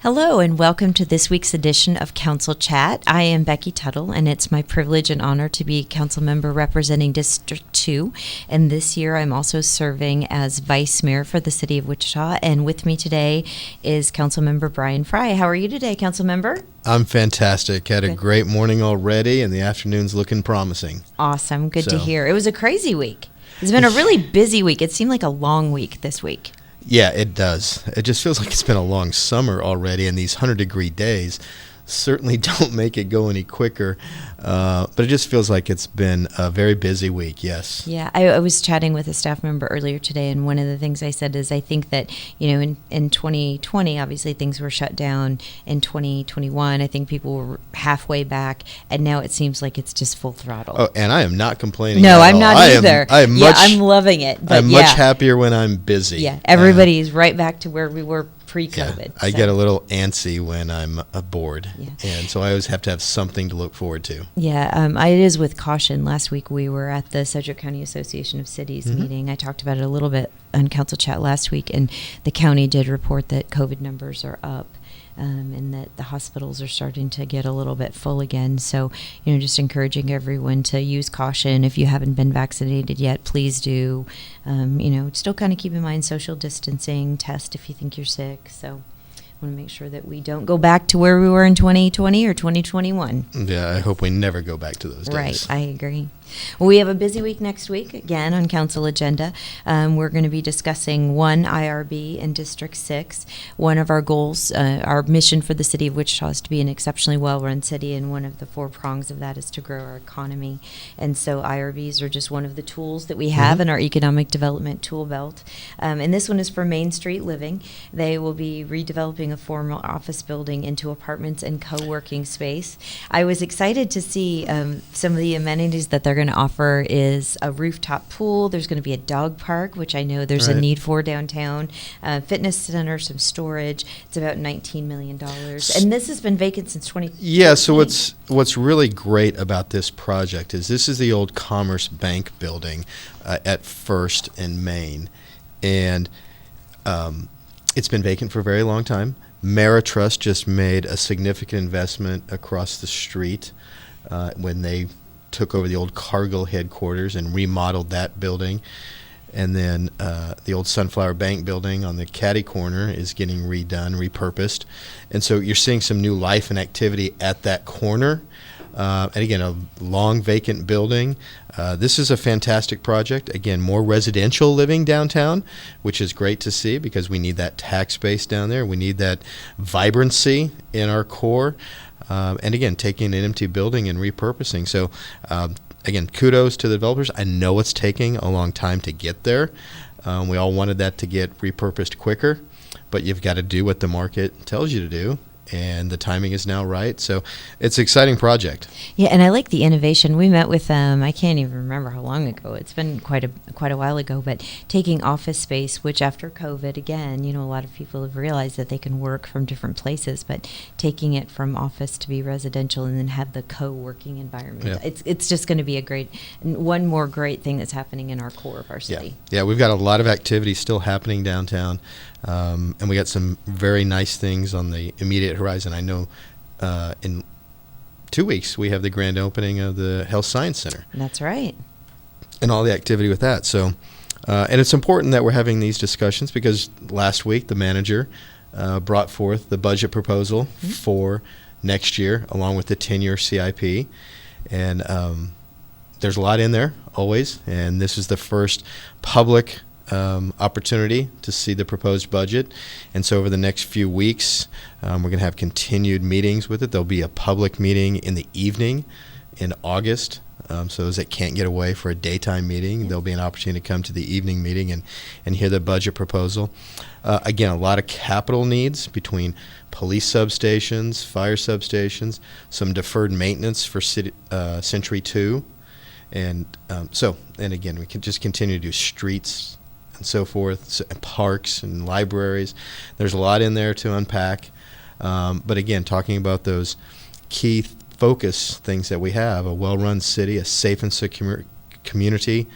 Hello and welcome to this week's edition of Council Chat. I am Becky Tuttle, and it's my privilege and honor to be council member representing District 2. And this year I'm also serving as vice mayor for the city of Wichita. And with me today is council member Bryan Frye. How are you today, council member? I'm fantastic. Had a great morning already, and the afternoon's looking promising. Awesome. Good to hear. It was a crazy week. It's been a really busy week. It seemed like a long week this week. Yeah, it does. It just feels like it's been a long summer already, and these 100-degree days certainly don't make it go any quicker. But it just feels like it's been a very busy week, yes. Yeah, I was chatting with a staff member earlier today, and one of the things I said is I think that, in 2020, obviously things were shut down. In 2021, I think people were halfway back, and now it seems like it's just full throttle. Oh, and I am not complaining No, at I'm all. not either. I'm loving it. But I'm much happier when I'm busy. Yeah, everybody's right back to where we were pre-COVID. I get a little antsy when I'm bored, and so I always have to have something to look forward to. Yeah, it is with caution. Last week we were at the Sedgwick County Association of Cities meeting. I talked about it a little bit on Council Chat last week, and the county did report that COVID numbers are up. And that the hospitals are starting to get a little bit full again. So, just encouraging everyone to use caution. If you haven't been vaccinated yet, please do. Still kind of keep in mind social distancing, test if you think you're sick. So I want to make sure that we don't go back to where we were in 2020 or 2021. Yeah, I hope we never go back to those days. Right, I agree. Well, we have a busy week next week, again, on council agenda. We're going to be discussing one IRB in District 6. One of our goals, our mission for the city of Wichita is to be an exceptionally well-run city, and one of the four prongs of that is to grow our economy. And so IRBs are just one of the tools that we have in our economic development tool belt. And this one is for Main Street Living. They will be redeveloping a former office building into apartments and co-working space. I was excited to see some of the amenities that they're going to offer is a rooftop pool. There's going to be a dog park, which I know there's a need for downtown. Fitness center, some storage. It's about $19 million. And this has been vacant since 2015. Yeah, so what's really great about this project is this is the old Commerce Bank building at First and Main. And it's been vacant for a very long time. Meritrust just made a significant investment across the street when they took over the old Cargill headquarters and remodeled that building. And then the old Sunflower Bank building on the Caddy Corner is getting redone, repurposed. And so you're seeing some new life and activity at that corner. And again, a long vacant building. This is a fantastic project. Again, more residential living downtown, which is great to see because we need that tax base down there. We need that vibrancy in our core. And again, taking an empty building and repurposing. So, again, kudos to the developers. I know it's taking a long time to get there. We all wanted that to get repurposed quicker, but you've got to do what the market tells you to do. And the timing is now right. So it's an exciting project. Yeah, and I like the innovation. We met with I can't even remember how long ago. It's been quite a while ago, but taking office space, which after COVID, again, a lot of people have realized that they can work from different places, but taking it from office to be residential and then have the co-working environment. Yeah. It's just going to be one more great thing that's happening in our core of our city. Yeah, we've got a lot of activity still happening downtown. And we got some very nice things on the immediate horizon. I know in 2 weeks we have the grand opening of the Health Science Center. That's right. And all the activity with that. So, and it's important that we're having these discussions because last week the manager brought forth the budget proposal for next year along with the 10-year CIP. And there's a lot in there always. And this is the first public opportunity to see the proposed budget. And so over the next few weeks, we're going to have continued meetings with it. There'll be a public meeting in the evening in August. So those that can't get away for a daytime meeting, there'll be an opportunity to come to the evening meeting and hear the budget proposal. Again, a lot of capital needs between police substations, fire substations, some deferred maintenance for Century 2. And again, we can just continue to do streets and so forth, and parks and libraries. There's a lot in there to unpack. But again, talking about those key focus things that we have, a well-run city, a safe and secure community,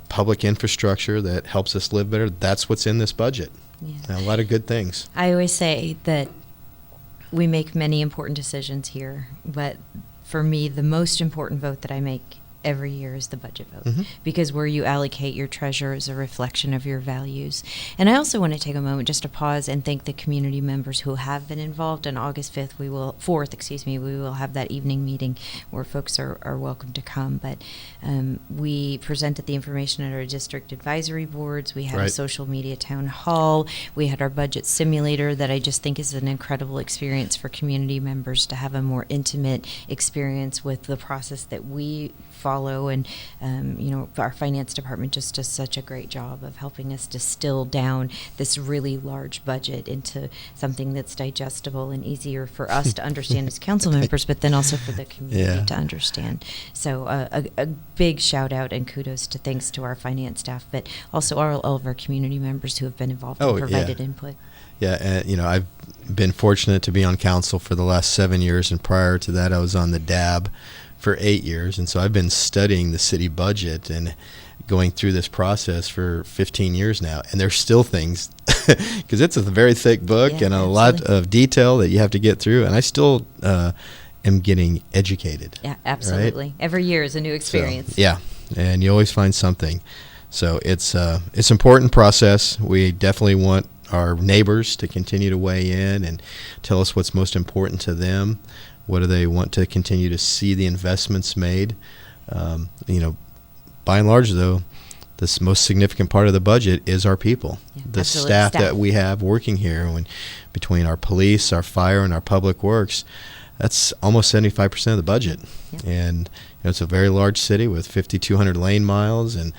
public infrastructure that helps us live better, that's what's in this budget. Yeah. A lot of good things. I always say that we make many important decisions here, but for me, the most important vote that I make every year is the budget vote, because where you allocate your treasure is a reflection of your values. And I also want to take a moment just to pause and thank the community members who have been involved. On August 4th, we will have that evening meeting where folks are welcome to come. But we presented the information at our district advisory boards. We had a social media town hall. We had our budget simulator that I just think is an incredible experience for community members to have a more intimate experience with the process that we follow. And our finance department just does such a great job of helping us distill down this really large budget into something that's digestible and easier for us to understand as council members, but then also for the community to understand. So a big shout out and kudos to thanks to our finance staff, but also all of our community members who have been involved and provided input. Yeah, and I've been fortunate to be on council for the last 7 years, and prior to that I was on the DAB for 8 years, and so I've been studying the city budget and going through this process for 15 years now, and there's still things, because it's a very thick book and a lot of detail that you have to get through, and I still am getting educated. Yeah, absolutely. Right? Every year is a new experience. So, and you always find something. So it's an important process. We definitely want our neighbors to continue to weigh in and tell us what's most important to them. What do they want to continue to see the investments made? By and large, though, the most significant part of the budget is our people, the staff that we have working here. Between our police, our fire, and our public works, that's almost 75% of the budget. And it's a very large city with 5,200 lane miles and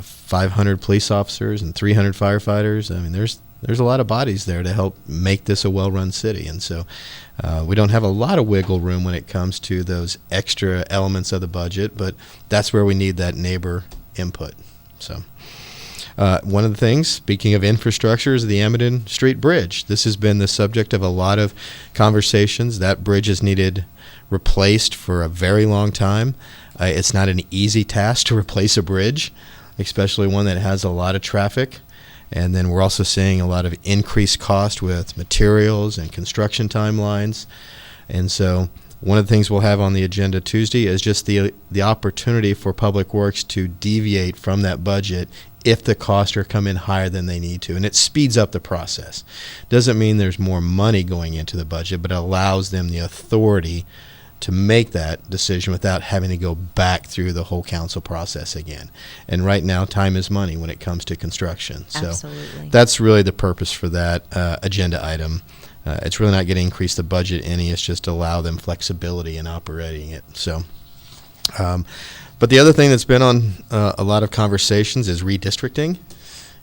500 police officers and 300 firefighters. I mean, there's a lot of bodies there to help make this a well-run city, and so we don't have a lot of wiggle room when it comes to those extra elements of the budget, but that's where we need that neighbor input. So one of the things, speaking of infrastructure, is the Amidon Street Bridge. This has been the subject of a lot of conversations. That bridge has needed replaced for a very long time. It's not an easy task to replace a bridge, especially one that has a lot of traffic. And then we're also seeing a lot of increased cost with materials and construction timelines. And so one of the things we'll have on the agenda Tuesday is just the opportunity for Public Works to deviate from that budget if the costs are come in higher than they need to. And it speeds up the process. Doesn't mean there's more money going into the budget, but it allows them the authority to make that decision without having to go back through the whole council process again. And right now, time is money when it comes to construction. So that's really the purpose for that agenda item. It's really not going to increase the budget any. It's just allow them flexibility in operating it. So, but the other thing that's been on a lot of conversations is redistricting.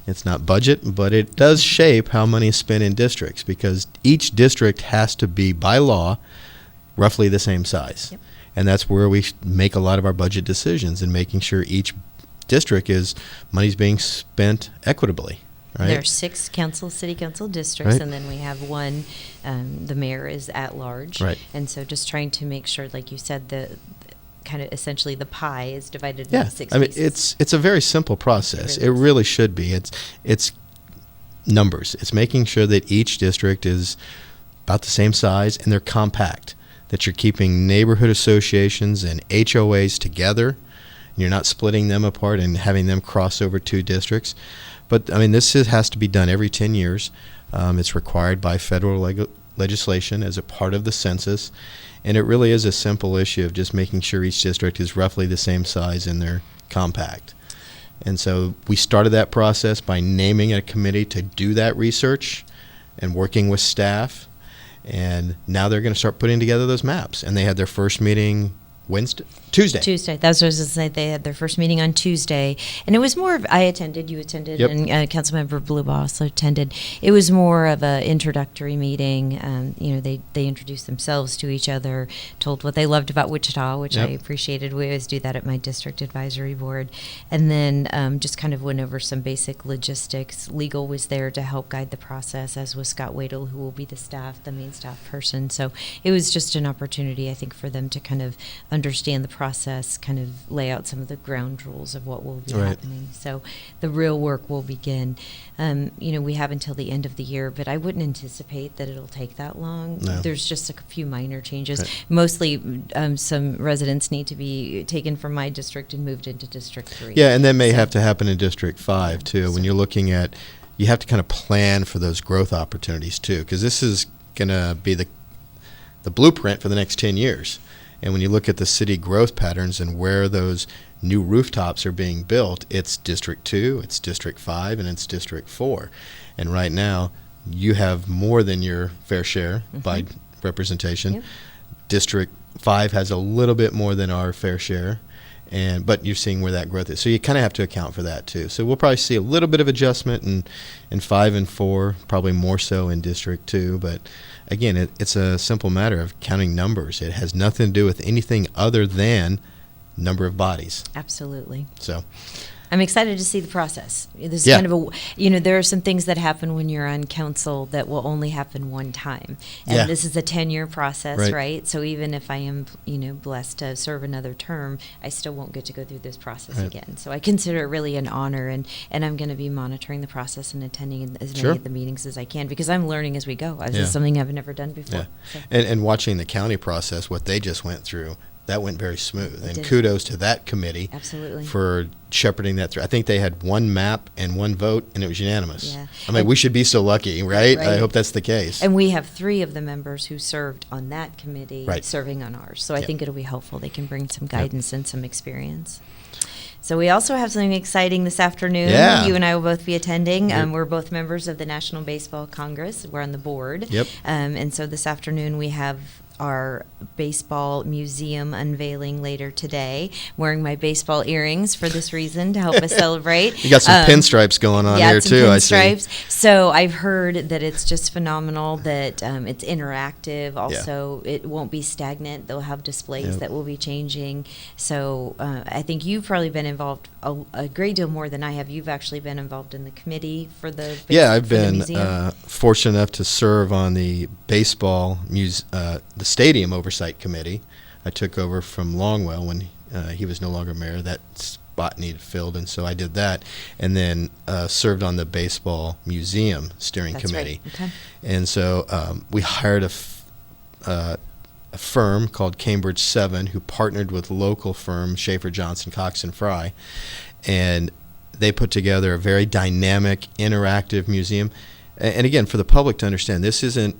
It's not budget, but it does shape how money is spent in districts, because each district has to be, by law, roughly the same size. And that's where we make a lot of our budget decisions, and making sure each district money's being spent equitably. Right? There are 6 city council districts, and then we have one, the mayor is at large. And so just trying to make sure, like you said, the kind of essentially the pie is divided into 6 pieces. It's a very simple process. It really should be. It's numbers. It's making sure that each district is about the same size and they're compact, that you're keeping neighborhood associations and HOAs together, and you're not splitting them apart and having them cross over 2 districts. But, this has to be done every 10 years. It's required by federal legislation as a part of the census, and it really is a simple issue of just making sure each district is roughly the same size and they're compact. And so we started that process by naming a committee to do that research and working with staff. And now they're going to start putting together those maps. And they had their first meeting Tuesday. That's what I was going to say. They had their first meeting on Tuesday. And it was more of, I attended, you attended, and Councilmember Blubaugh also attended. It was more of an introductory meeting. They introduced themselves to each other, told what they loved about Wichita, which I appreciated. We always do that at my district advisory board. And then just kind of went over some basic logistics. Legal was there to help guide the process, as was Scott Wadle, who will be the main staff person. So it was just an opportunity, I think, for them to kind of understand the process, kind of lay out some of the ground rules of what will be Right. happening. So the real work will begin. We have until the end of the year, but I wouldn't anticipate that it'll take that long. No. There's just a few minor changes. Right. Mostly, some residents need to be taken from my district and moved into District 3. Yeah, and that may So- have to happen in District 5 too. When So- you're looking at, you have to kind of plan for those growth opportunities too, because this is going to be the blueprint for the next 10 years. And when you look at the city growth patterns and where those new rooftops are being built, it's District 2, it's District 5, and it's District 4. And right now, you have more than your fair share by representation. Yep. District 5 has a little bit more than our fair share, but you're seeing where that growth is. So you kind of have to account for that too. So we'll probably see a little bit of adjustment in 5 and 4, probably more so in District 2. But again, it's a simple matter of counting numbers. It has nothing to do with anything other than number of bodies. Absolutely. So I'm excited to see the process. This is Yeah. kind of there are some things that happen when you're on council that will only happen one time. And Yeah. this is a 10-year process, Right. right? So even if I am, blessed to serve another term, I still won't get to go through this process Right. again. So I consider it really an honor, and I'm going to be monitoring the process and attending as many Sure. of the meetings as I can, because I'm learning as we go. This Yeah. is something I've never done before. Yeah. So. And watching the county process, what they just went through, that went very smooth. It And did. kudos to that committee Absolutely. for shepherding that through. I think they had one map and one vote, and it was unanimous. Yeah. I mean, we should be so lucky, right? I Right. hope that's the case. And we have 3 of the members who served on that committee Right. serving on ours. So I Yep. think it'll be helpful. They can bring some guidance and some experience. So we also have something exciting this afternoon. Yeah. You and I will both be attending. Yep. We're both members of the National Baseball Congress. We're on the board. Yep. And so this afternoon we have our baseball museum unveiling later today. Wearing my baseball earrings for this reason to help us celebrate. You got some pinstripes going on yeah, here some too, I see. pinstripes. So I've heard that it's just phenomenal, that it's interactive. Also, it won't be stagnant. They'll have displays Yep. that will be changing. So I think you've probably been involved a great deal more than I have. You've actually been involved in the committee for the Yeah, I've for the been museum. fortunate enough to serve on the the stadium oversight committee. I took over from Longwell when he was no longer mayor. That spot needed filled, and so I did that, and then served on the baseball museum steering That's committee. right. Okay. And so we hired a firm called Cambridge 7 who partnered with local firm Schaefer Johnson Cox and Frye, and they put together a very dynamic, interactive museum. And again, for the public to understand, this isn't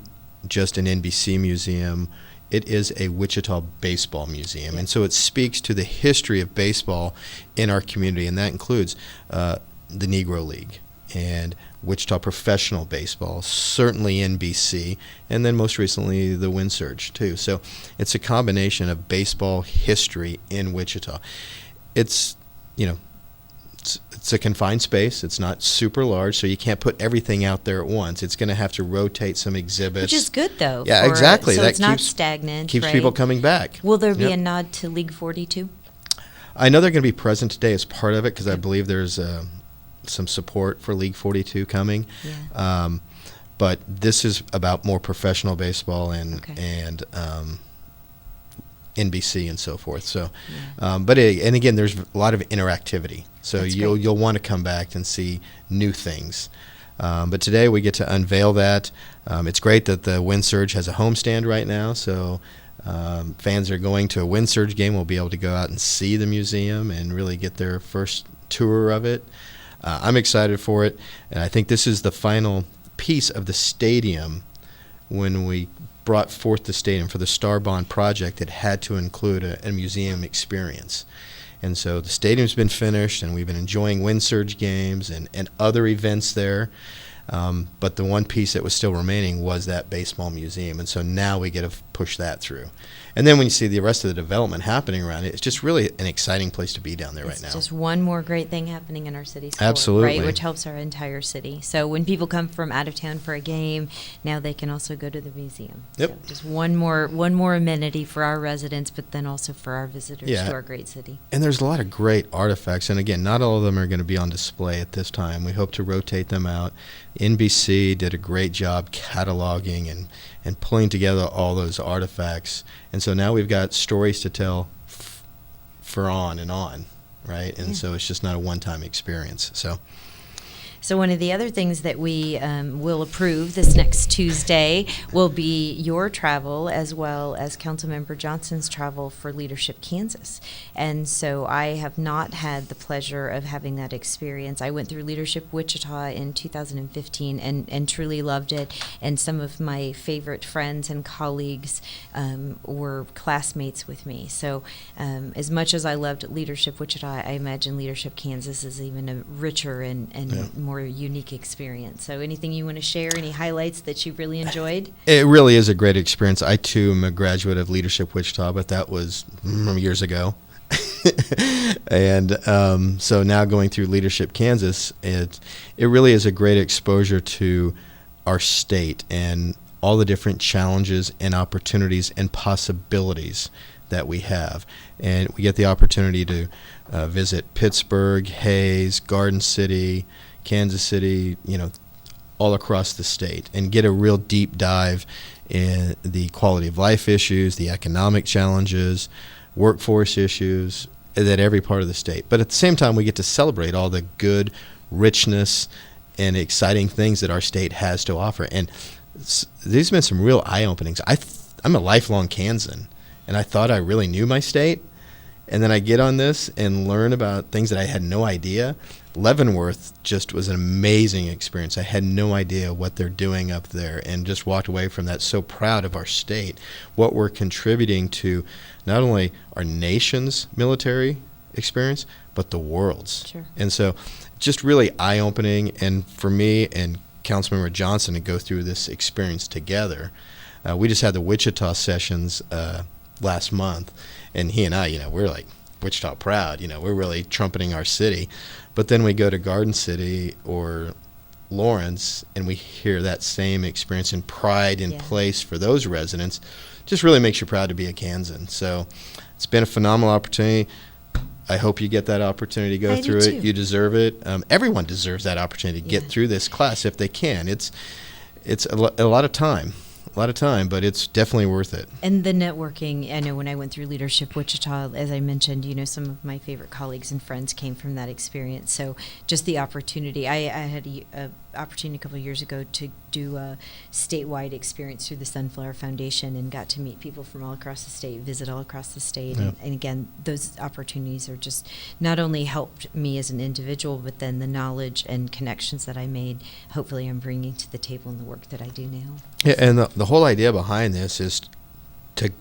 just an NBC museum. It is a Wichita baseball museum. And so it speaks to the history of baseball in our community, and that includes the Negro League and Wichita professional baseball, certainly NBC, and then most recently the Wind Surge too. So it's a combination of baseball history in Wichita. It's, it's a confined space. It's not super large, so you can't put everything out there at once. It's going to have to rotate some exhibits. Which is good, though. Yeah, exactly. So That it's not keeps- stagnant. Keeps right? people coming back. Will there be Yep. a nod to League 42? I know they're going to be present today as part of it because I believe there's some support for League 42 coming. Yeah. But this is about more professional baseball and NBC and so forth. So, and again, there's a lot of interactivity. So That's you'll great. want to come back and see new things. But today we get to unveil that. It's great that the Wind Surge has a homestand right now. So fans are going to a Wind Surge game will be able to go out and see the museum and really get their first tour of it. I'm excited for it, and I think this is the final piece of the stadium. When we brought forth the stadium for the Star Bond project, it had to include a museum experience. And so the stadium's been finished, and we've been enjoying Wind Surge games and other events there. But the one piece that was still remaining was that baseball museum. And so now we get to push that through. And then when you see the rest of the development happening around it, it's just really an exciting place to be down there right now. It's just one more great thing happening in our city score, Absolutely. right? Which helps our entire city. So when people come from out of town for a game, now they can also go to the museum. Yep. So just one more amenity for our residents, but then also for our visitors Yeah. to our great city. And there's a lot of great artifacts. And again, not all of them are going to be on display at this time. We hope to rotate them out. NBC did a great job cataloging and pulling together all those artifacts. And so now we've got stories to tell for on and on, right? And so it's just not a one-time experience. So one of the other things that we will approve this next Tuesday will be your travel as well as Councilmember Johnson's travel for Leadership Kansas. And so I have not had the pleasure of having that experience. I went through Leadership Wichita in 2015 and truly loved it. And some of my favorite friends and colleagues were classmates with me. So as much as I loved Leadership Wichita, I imagine Leadership Kansas is even a richer and more unique experience. So anything you want to share, any highlights that you really enjoyed? It really is a great experience. I, too, am a graduate of Leadership Wichita, but that was years ago. And so now going through Leadership Kansas, it really is a great exposure to our state and all the different challenges and opportunities and possibilities that we have. And we get the opportunity to visit Pittsburgh, Hayes, Garden City, Kansas City, all across the state, and get a real deep dive in the quality of life issues, the economic challenges, workforce issues that every part of the state. But at the same time, we get to celebrate all the good richness and exciting things that our state has to offer. And these have been some real eye-openings. I'm a lifelong Kansan, and I thought I really knew my state. And then I get on this and learn about things that I had no idea. Leavenworth just was an amazing experience. I had no idea what they're doing up there, and just walked away from that so proud of our state, what we're contributing to not only our nation's military experience, but the world's. Sure. And so just really eye-opening. And for me and Councilmember Johnson to go through this experience together. We just had the Wichita sessions last month, and he and I, we're like Wichita proud, we're really trumpeting our city. But then we go to Garden City or Lawrence, and we hear that same experience and pride in place for those residents. Just really makes you proud to be a Kansan. So it's been a phenomenal opportunity. I hope you get that opportunity to go through it. You deserve it. Everyone deserves that opportunity to get through this class if they can. It's a lot of time. But it's definitely worth it. And the networking, I know when I went through Leadership Wichita, as I mentioned, some of my favorite colleagues and friends came from that experience. So just the opportunity. I had an opportunity a couple of years ago to do a statewide experience through the Sunflower Foundation, and got to meet people from all across the state, visit all across the state. Yeah. And again, those opportunities are just not only helped me as an individual, but then the knowledge and connections that I made, hopefully I'm bringing to the table in the work that I do now. Yeah, and the whole idea behind this is to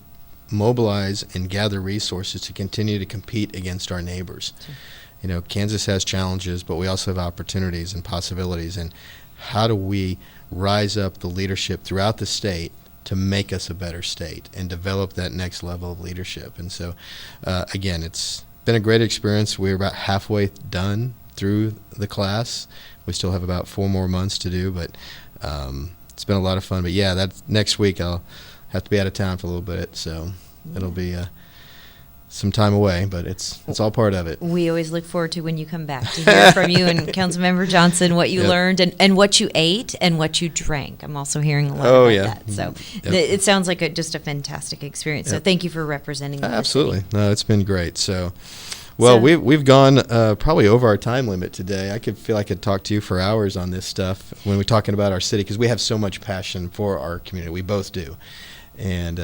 mobilize and gather resources to continue to compete against our neighbors. Sure. Kansas has challenges, but we also have opportunities and possibilities. And how do we rise up the leadership throughout the state to make us a better state and develop that next level of leadership? And so, again, it's been a great experience. We're about halfway done through the class. We still have about 4 more months to do, but it's been a lot of fun. But that's next week. I'll have to be out of town for a little bit, so it'll be some time away, but it's all part of it. We always look forward to when you come back to hear from you and Councilmember Johnson, what you learned and what you ate and what you drank. I'm also hearing a lot about that. So it sounds like just a fantastic experience. So thank you for representing us. Absolutely. No, it's been great. So, we've gone probably over our time limit today. I feel I could talk to you for hours on this stuff when we're talking about our city, because we have so much passion for our community. We both do. And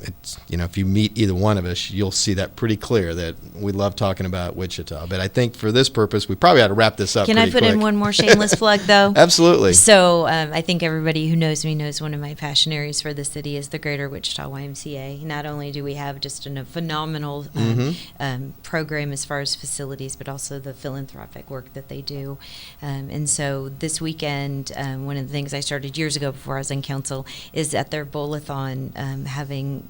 it's if you meet either one of us, you'll see that pretty clear that we love talking about Wichita. But I think for this purpose, we probably ought to wrap this up. Can I put in one more shameless plug, though? Absolutely. So I think everybody who knows me knows one of my passion areas for the city is the Greater Wichita YMCA. Not only do we have just a phenomenal program as far as facilities, but also the philanthropic work that they do. And so this weekend, one of the things I started years ago before I was on council is at their bowl-a-thon, having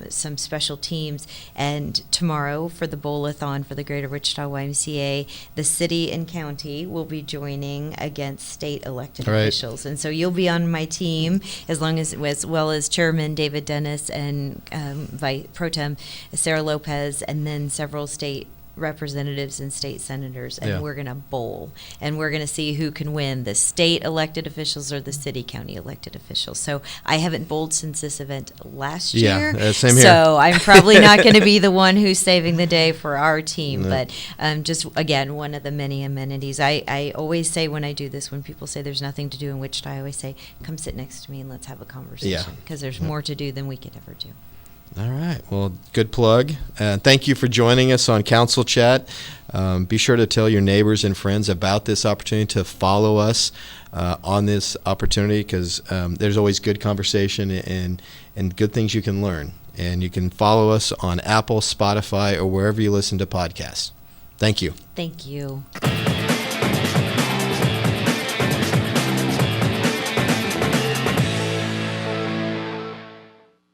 some special teams. And tomorrow for the bowl-a-thon for the Greater Wichita YMCA, the city and county will be joining against state elected officials. And so you'll be on my team, as well as Chairman David Dennis and Vice Pro Tem Sarah Lopez, and then several state representatives and state senators, and Yeah. we're going to bowl, and we're going to see who can win, the state elected officials or the city county elected officials. So I haven't bowled since this event last year. Yeah, same here. So I'm probably not going to be the one who's saving the day for our team, No. but just, again, one of the many amenities. I always say when I do this, when people say there's nothing to do in Wichita, I always say, come sit next to me and let's have a conversation, because there's more to do than we could ever do. All right. Well, good plug. Thank you for joining us on Council Chat. Be sure to tell your neighbors and friends about this opportunity, to follow us on this opportunity, because there's always good conversation and good things you can learn. And you can follow us on Apple, Spotify, or wherever you listen to podcasts. Thank you. Thank you.